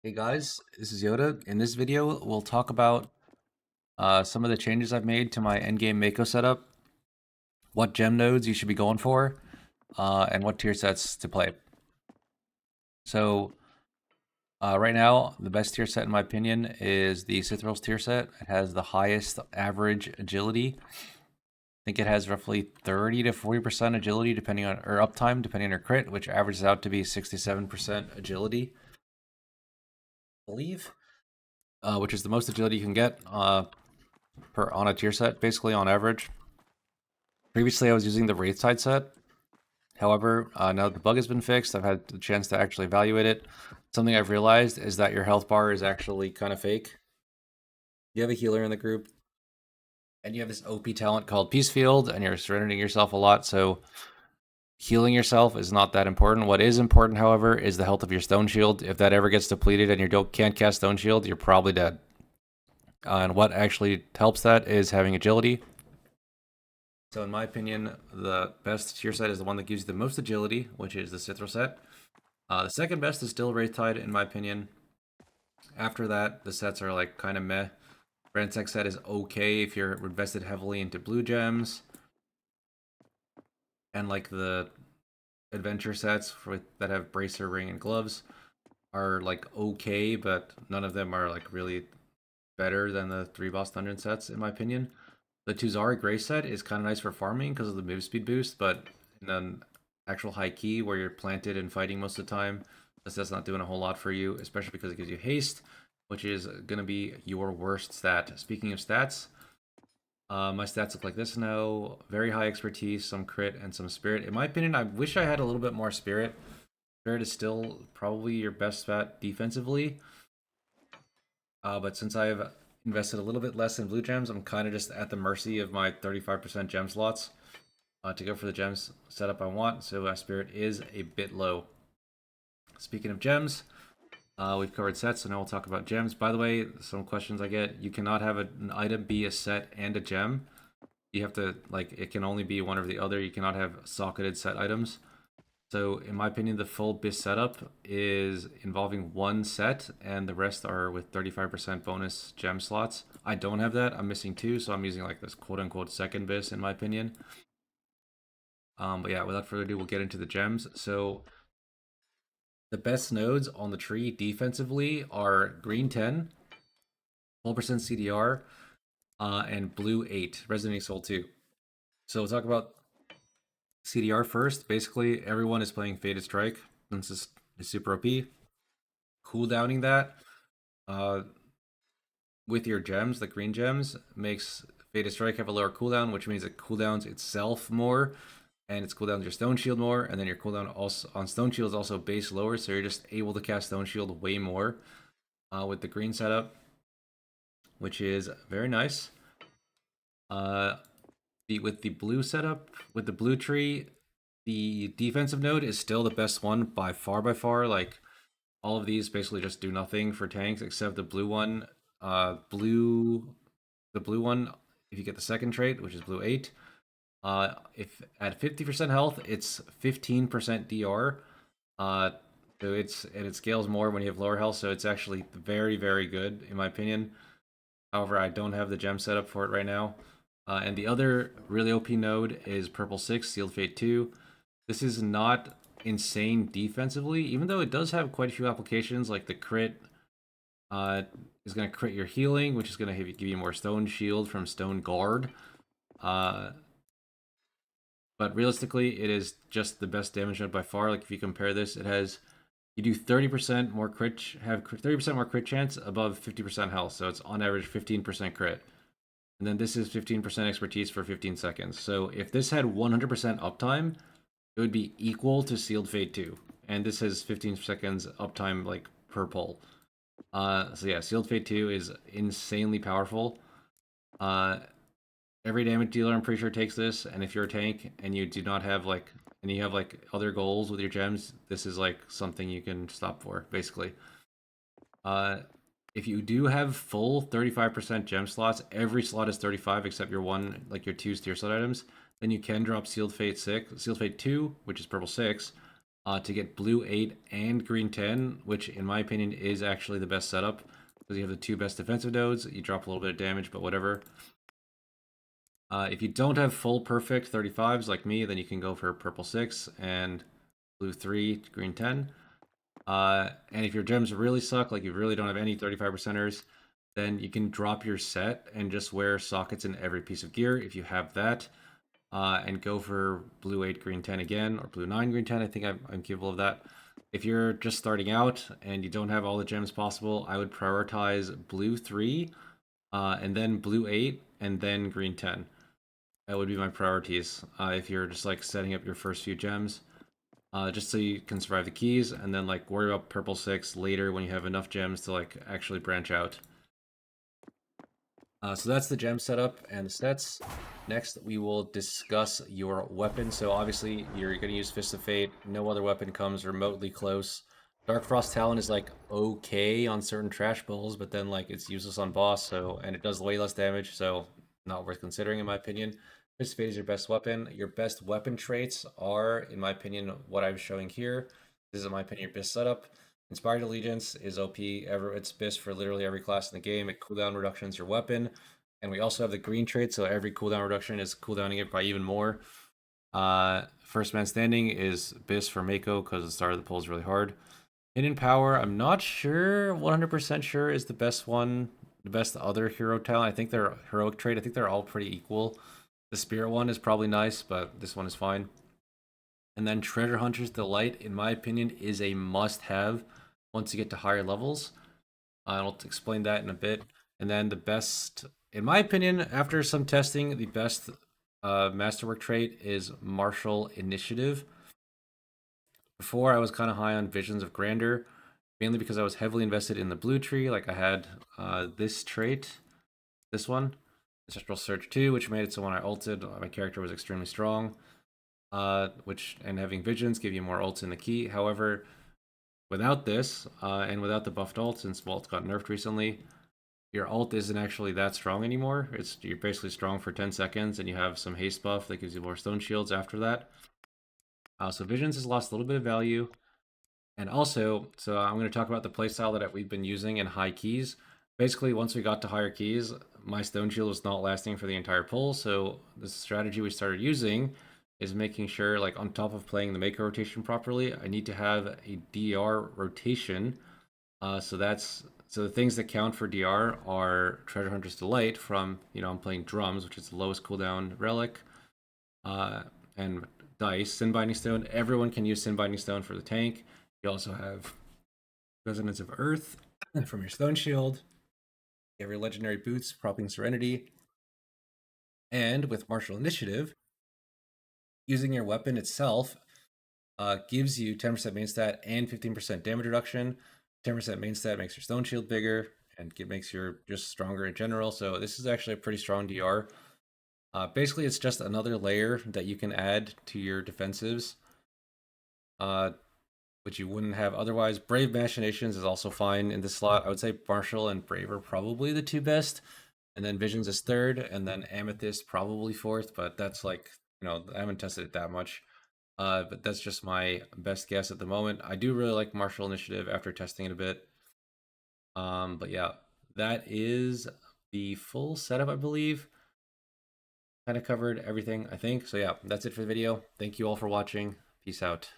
Hey guys, this is Yoda. In this video, we'll talk about some of the changes I've made to my Endgame Meiko setup, what gem nodes you should be going for, and what tier sets to play. So, right now, the best tier set in my opinion is the Cithral's tier set. It has the highest average agility. I think it has roughly 30 to 40% agility depending on, or uptime depending on your crit, which averages out to be 67% agility, I believe, which is the most agility you can get on a tier set, basically on average. Previously, I was using the Wraith side set. However, now that the bug has been fixed, I've had the chance to actually evaluate it. Something I've realized is that your health bar is actually kind of fake. You have a healer in the group, and you have this OP talent called Peace Field, and you're surrendering yourself a lot, so healing yourself is not that important. What is important, however, is the health of your Stone Shield. If that ever gets depleted and you can't cast Stone Shield, you're probably dead. And what actually helps that is having agility. So in my opinion, the best tier set is the one that gives you the most agility, which is the Cithral set. The second best is still Wraith Tide, in my opinion. After that, the sets are like kind of meh. Ransack set is okay if you're invested heavily into blue gems. And like the adventure sets that have bracer, ring, and gloves are like okay, but none of them are like really better than the 3 boss dungeon sets, in my opinion. The Tuzari Gray set is kind of nice for farming because of the move speed boost, but in an actual high key where you're planted and fighting most of the time, that's not doing a whole lot for you, especially because it gives you haste, which is going to be your worst stat. Speaking of stats, my stats look like this now. Very high expertise, some crit, and some spirit. In my opinion, I wish I had a little bit more spirit. Spirit is still probably your best stat defensively, but since I've invested a little bit less in blue gems, I'm kind of just at the mercy of my 35% gem slots to go for the gems setup I want, so my spirit is a bit low. Speaking of gems, we've covered sets, so now we'll talk about gems. By the way, some questions I get, you cannot have an item be a set and a gem. You have to, like, it can only be one or the other. You cannot have socketed set items. So, in my opinion, the full BIS setup is involving one set, and the rest are with 35% bonus gem slots. I don't have that. I'm missing two, so I'm using like this quote-unquote second BIS, in my opinion. But yeah, without further ado, we'll get into the gems. So, the best nodes on the tree defensively are green 10, 12% CDR, and blue 8, Resonating Soul 2. So, we'll talk about CDR first. Basically, everyone is playing Fated Strike since this is super OP. Cooldowning that with your gems, the green gems, makes Fated Strike have a lower cooldown, which means it cooldowns itself more, and it's cooldowns your Stone Shield more, and then your cooldown also on Stone Shield is also base lower, so you're just able to cast Stone Shield way more with the green setup, which is very nice. With the blue setup, with the blue tree, the defensive node is still the best one by far, by far. Like, all of these basically just do nothing for tanks except the blue one. The blue one, if you get the second trait, which is blue 8, if at 50% health, it's 15% DR. So it scales more when you have lower health, so it's actually very, very good in my opinion. However, I don't have the gem set up for it right now. And the other really OP node is Purple 6, Sealed Fate 2. This is not insane defensively, even though it does have quite a few applications, like the crit is going to crit your healing, which is going to give you more Stone Shield from Stone Guard. But realistically, it is just the best damage node by far. Like, if you compare this, you do 30% more crit, have 30% more crit chance above 50% health, so it's on average 15% crit. And then this is 15% expertise for 15 seconds. So if this had 100% uptime, it would be equal to Sealed Fate 2. And this has 15 seconds uptime, like, per pull. So yeah, Sealed Fate 2 is insanely powerful. Every damage dealer, I'm pretty sure, takes this. And if you're a tank and you do not have, like, and you have, like, other goals with your gems, this is, like, something you can stop for, basically. If you do have full 35% gem slots, every slot is 35 except your one, like your two tier slot items, then you can drop Sealed Fate 2, which is purple 6, to get blue 8 and green 10, which in my opinion is actually the best setup because you have the two best defensive nodes. You drop a little bit of damage, but whatever. If you don't have full perfect 35s like me, then you can go for purple 6 and blue 3, green 10. And if your gems really suck, like you really don't have any 35 percenters, then you can drop your set and just wear sockets in every piece of gear if you have that. And go for blue 8, green 10 again, or blue 9, green 10. I think I'm capable of that. If you're just starting out and you don't have all the gems possible, I would prioritize blue 3, and then blue 8, and then green 10. That would be my priorities if you're just like setting up your first few gems. Just so you can survive the keys, and then like worry about purple 6 later when you have enough gems to like actually branch out. So that's the gem setup and the sets. Next, we will discuss your weapon. So obviously, you're going to use Fist of Fate. No other weapon comes remotely close. Dark Frost Talon is like okay on certain trash bowls, but then like it's useless on boss. So and it does way less damage, so not worth considering in my opinion. Fist of Fate is your best weapon. Your best weapon traits are, in my opinion, what I'm showing here. This is, in my opinion, your best setup. Inspired Allegiance is OP. It's BIS for literally every class in the game. It cooldown reductions your weapon. And we also have the green trait, so every cooldown reduction is cooldowning it by even more. First Man Standing is BIS for Meiko because the start of the pull is really hard. Hidden Power, I'm not sure, 100% sure is the best one, the best other hero talent. I think they're heroic trait. I think they're all pretty equal. The Spirit one is probably nice, but this one is fine. And then Treasure Hunter's Delight, in my opinion, is a must-have once you get to higher levels. I'll explain that in a bit. And then the best, in my opinion, after some testing, the best masterwork trait is Martial Initiative. Before, I was kind of high on Visions of Grandeur, mainly because I was heavily invested in the blue tree. Like I had this trait, this one, Ancestral Surge 2, which made it so when I ulted, my character was extremely strong. Which and having visions give you more ults in the key. However, without this, and without the buffed ult, since Vault got nerfed recently, your ult isn't actually that strong anymore. You're basically strong for 10 seconds, and you have some haste buff that gives you more stone shields after that. So visions has lost a little bit of value. And also, so I'm going to talk about the playstyle that we've been using in high keys. Basically, once we got to higher keys, my stone shield was not lasting for the entire pull. So the strategy we started using is making sure, like on top of playing the Meiko rotation properly, I need to have a DR rotation. So the things that count for DR are Treasure Hunter's Delight from, I'm playing drums, which is the lowest cooldown relic, and dice, Sin Binding Stone. Everyone can use Sin Binding Stone for the tank. You also have Resonance of Earth from your Stone Shield. You have your Legendary Boots, propping Serenity. And with Martial Initiative, using your weapon itself gives you 10% main stat and 15% damage reduction. 10% main stat makes your Stone Shield bigger, and it makes your just stronger in general. So this is actually a pretty strong DR. Basically, it's just another layer that you can add to your defensives, which you wouldn't have otherwise. Brave Machinations is also fine in this slot. I would say Martial and Brave are probably the two best, and then Visions is third, and then Amethyst probably fourth, but that's like, I haven't tested it that much. But that's just my best guess at the moment. I do really like Martial Initiative after testing it a bit. But yeah, that is the full setup, I believe. Kind of covered everything, I think. So yeah, that's it for the video. Thank you all for watching. Peace out.